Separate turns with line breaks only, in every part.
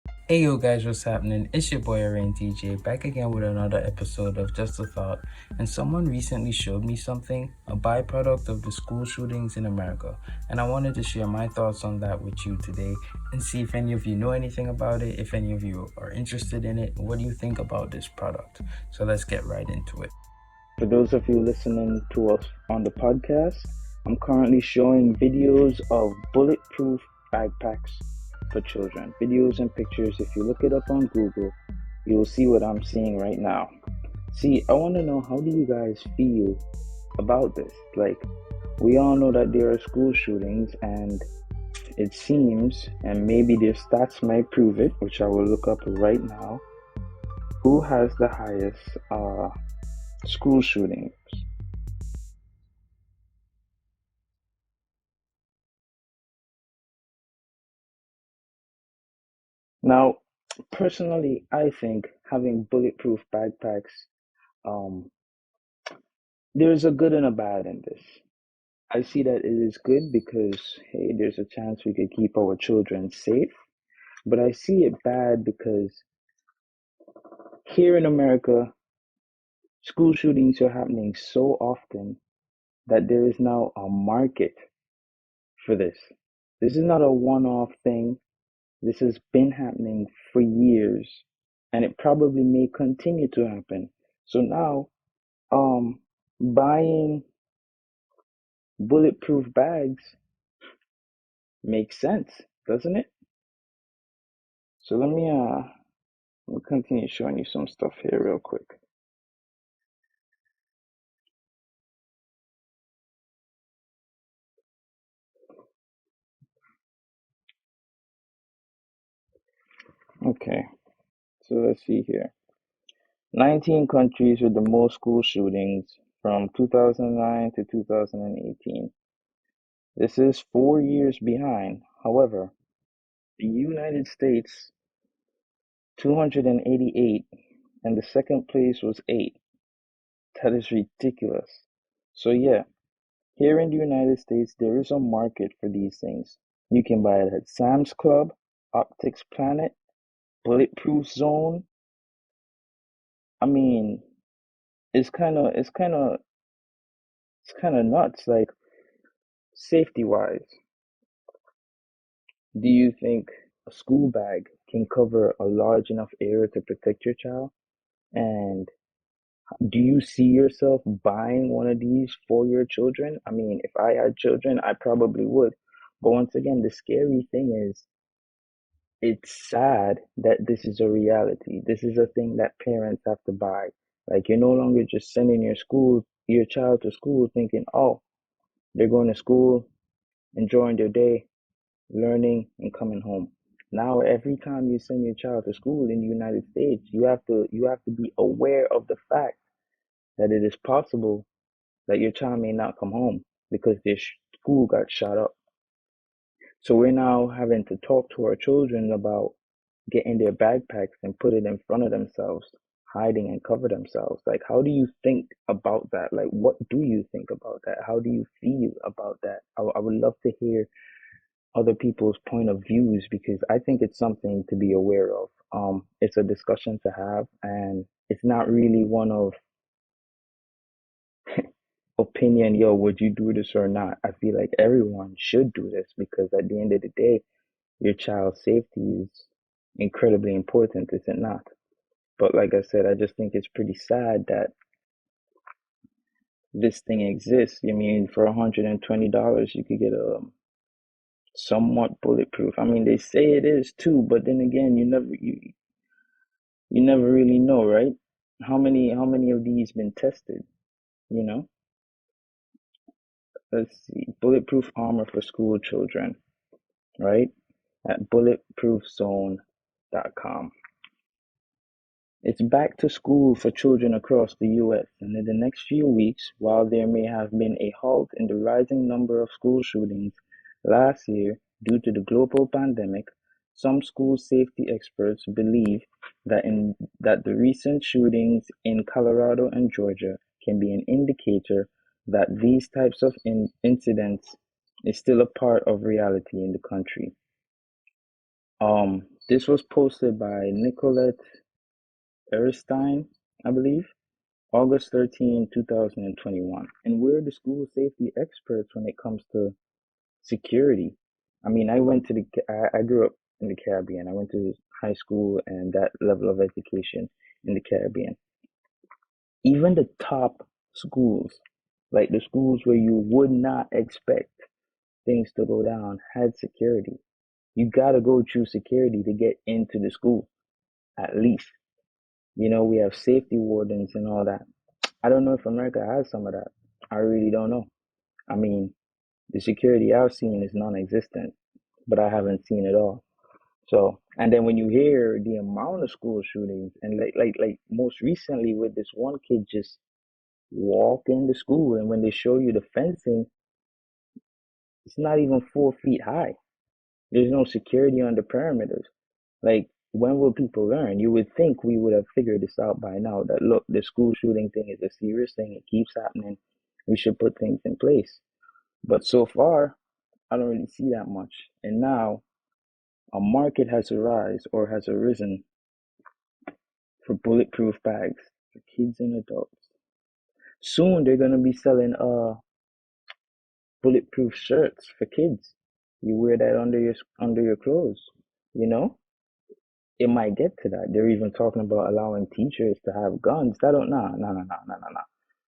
Hey yo guys, what's happening? It's your boy Araine DJ back again with another episode of Just a Thought. And someone recently showed me something, a byproduct of the school shootings in America. And I wanted to share my thoughts on that with you today and see if any of you know anything about it, if any of you are interested in it. What do you think about this product? So let's get right into it.
For those of you listening to us on the podcast, I'm currently showing videos of bulletproof backpacks for children. Videos and pictures. If you look it up on Google, you will see what I'm seeing right now. See, I want to know, how do you guys feel about this? Like, we all know that there are school shootings, and it seems, and maybe their stats might prove it, which I will look up right now, who has the highest school shootings. Now, personally, I think having bulletproof backpacks, um, there's a good and a bad in this. I see that it is good because, hey, there's a chance we could keep our children safe. But I see it bad because here in America, school shootings are happening so often that there is now a market for this. This is not a one-off thing. This has been happening for years, and it probably may continue to happen. So now, buying bulletproof bags makes sense, doesn't it? So let me continue showing you some stuff here real quick. Okay, so let's see here. 19 countries with the most school shootings from 2009 to 2018. This is 4 years behind. However, the United States 288, and the second place was 8. That is ridiculous. So yeah, here in the United States, there is a market for these things. You can buy it at Sam's Club, Optics Planet, Bulletproof Zone. I mean, it's kind of nuts. Like, safety wise, do you think a school bag can cover a large enough area to protect your child? And do you see yourself buying one of these for your children? I mean, if I had children, I probably would. But once again, the scary thing is, it's sad that this is a reality. This is a thing that parents have to buy. Like, you're no longer just sending your child to school thinking, oh, they're going to school, enjoying their day, learning, and coming home. Now, every time you send your child to school in the United States, you have to be aware of the fact that it is possible that your child may not come home because their school got shot up. So we're now having to talk to our children about getting their backpacks and put it in front of themselves, hiding and cover themselves. Like, how do you think about that? Like, what do you think about that? How do you feel about that? I would love to hear other people's point of views because I think it's something to be aware of. It's a discussion to have, and it's not really one of opinion, yo, would you do this or not? I feel like everyone should do this because at the end of the day, your child's safety is incredibly important, is it not? But like I said, I just think it's pretty sad that this thing exists. I mean, for $120, you could get a somewhat bulletproof. I mean, they say it is too, but then again, you never really know, right? How many of these been tested? You know? Let's see. Bulletproof armor for school children, right? At bulletproofzone.com. It's back to school for children across the US, and in the next few weeks, while there may have been a halt in the rising number of school shootings last year due to the global pandemic, some school safety experts believe that the recent shootings in Colorado and Georgia can be an indicator that these types of incidents is still a part of reality in the country. This was posted by Nicolette Erstein, I believe, August 13, 2021. And we're the school safety experts when it comes to security. I mean, I grew up in the Caribbean. I went to high school and that level of education in the Caribbean. Even the top schools, like the schools where you would not expect things to go down, had security. You gotta go through security to get into the school, at least. We have safety wardens and all that. I don't know if America has some of that. I really don't know. I mean, the security I've seen is non-existent, but I haven't seen it all. So, and then when you hear the amount of school shootings, and like most recently with this one kid just walking to school, and when they show you the fencing, it's not even 4 feet high. There's no security on the perimeters. Like, when will people learn? You would think we would have figured this out by now, that look, the school shooting thing is a serious thing. It keeps happening. We should put things in place. But so far, I don't really see that much. And now a market has arisen for bulletproof bags for kids and adults. Soon they're gonna be selling bulletproof shirts for kids. You wear that under your clothes, you know? It might get to that. They're even talking about allowing teachers to have guns. I don't no no no no no no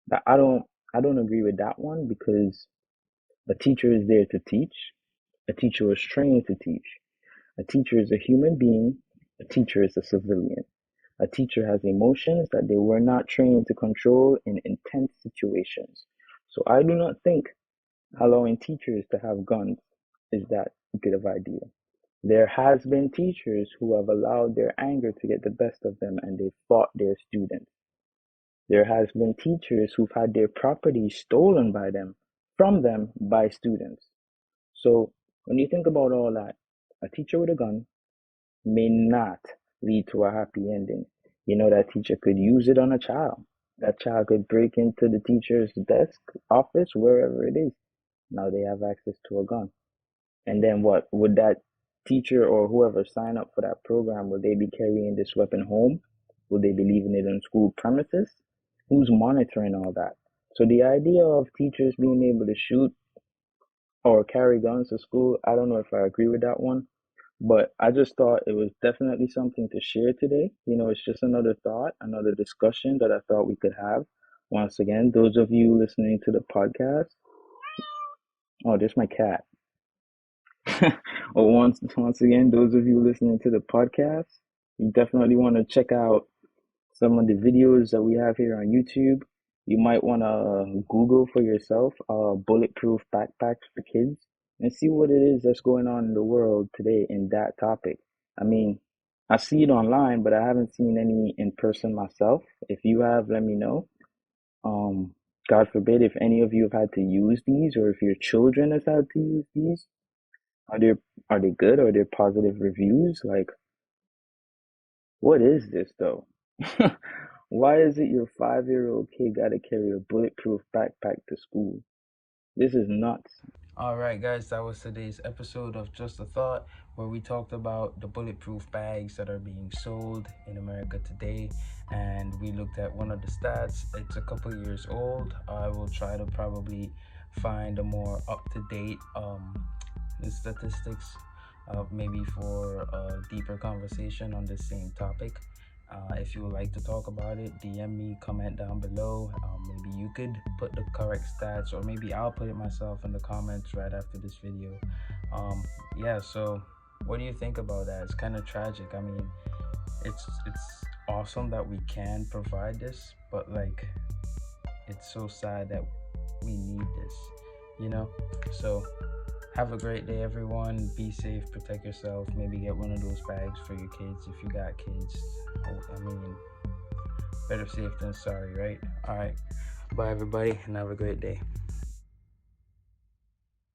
no. I don't agree with that one, because a teacher is there to teach. A teacher was trained to teach. A teacher is a human being. A teacher is a civilian. A teacher has emotions that they were not trained to control in intense situations. So I do not think allowing teachers to have guns is that good of idea. There has been teachers who have allowed their anger to get the best of them and they fought their students. There has been teachers who've had their property stolen from them by students. So when you think about all that, a teacher with a gun may not lead to a happy ending. That teacher could use it on a child. That child could break into the teacher's desk, office, wherever it is. Now they have access to a gun. And then what? Would that teacher or whoever sign up for that program, will they be carrying this weapon home? Will they be leaving it on school premises? Who's monitoring all that? So the idea of teachers being able to shoot or carry guns to school, I don't know if I agree with that one. But I just thought it was definitely something to share today. It's just another thought, another discussion that I thought we could have. Once again, those of you listening to the podcast, oh, there's my cat. Or once again, those of you listening to the podcast, you definitely want to check out some of the videos that we have here on YouTube. You might want to Google for yourself, Bulletproof Backpacks for Kids, and see what it is that's going on in the world today in that topic. I mean, I see it online, but I haven't seen any in person myself. If you have, let me know. God forbid if any of you have had to use these, or if your children has had to use these. Are they good? Are there positive reviews? Like, what is this though? Why is it your 5-year-old kid got to carry a bulletproof backpack to school? This is nuts.
All right, guys, that was today's episode of Just a Thought, where we talked about the bulletproof bags that are being sold in America today. And we looked at one of the stats. It's a couple years old. I will try to probably find a more up-to-date statistics, maybe for a deeper conversation on this same topic. If you would like to talk about it, DM me, comment down below. Maybe you could put the correct stats, or maybe I'll put it myself in the comments right after this video. Yeah, so what do you think about that? It's kind of tragic. I mean, it's awesome that we can provide this, but like, it's so sad that we need this, So have a great day, everyone. Be safe, protect yourself. Maybe get one of those bags for your kids if you got kids. I mean, better safe than sorry, right? All right. Bye, everybody, and have a great day.